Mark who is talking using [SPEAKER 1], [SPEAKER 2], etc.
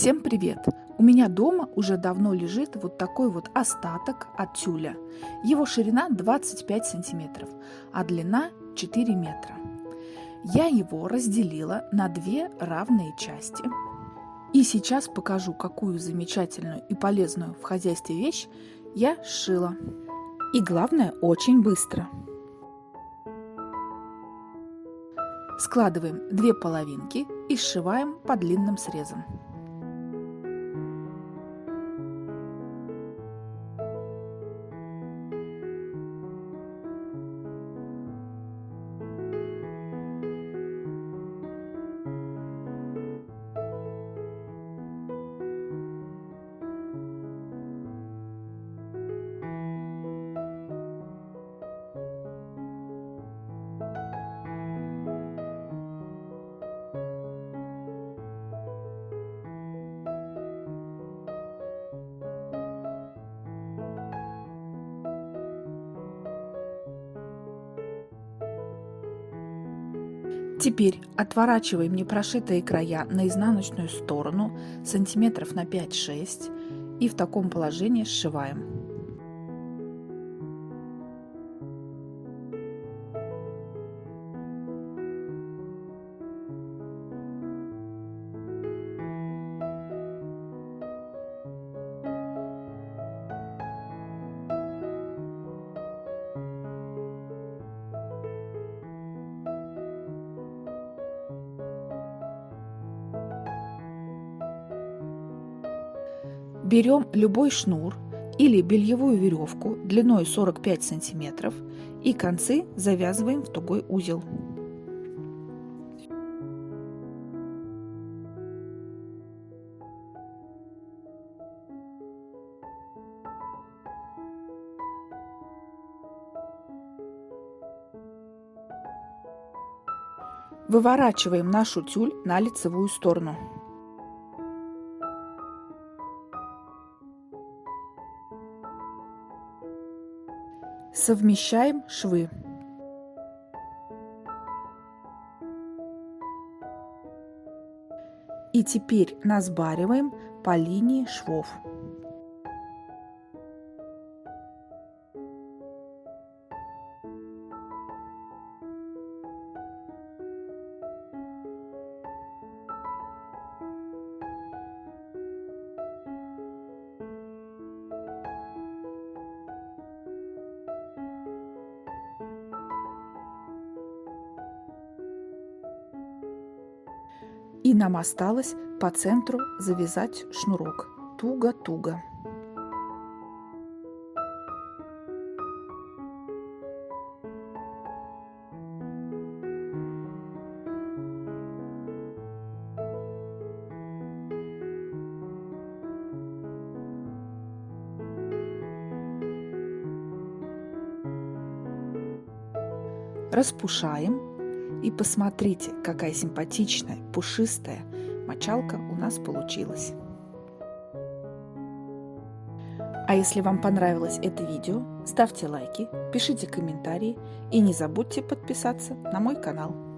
[SPEAKER 1] Всем привет! У меня дома уже давно лежит вот такой вот остаток от тюля. Его ширина 25 сантиметров, а длина 4 метра. Я его разделила на две равные части. И сейчас покажу, какую замечательную и полезную в хозяйстве вещь я сшила. И главное, очень быстро. Складываем две половинки и сшиваем по длинным срезам. Теперь отворачиваем непрошитые края на изнаночную сторону сантиметров на 5-6 и в таком положении сшиваем. Берем любой шнур или бельевую веревку длиной 45 сантиметров и концы завязываем в тугой узел. Выворачиваем нашу тюль на лицевую сторону. Совмещаем швы. И теперь насбариваем по линии швов. И нам осталось по центру завязать шнурок туго-туго. Распушаем. И посмотрите, какая симпатичная, пушистая мочалка у нас получилась. А если вам понравилось это видео, ставьте лайки, пишите комментарии и не забудьте подписаться на мой канал.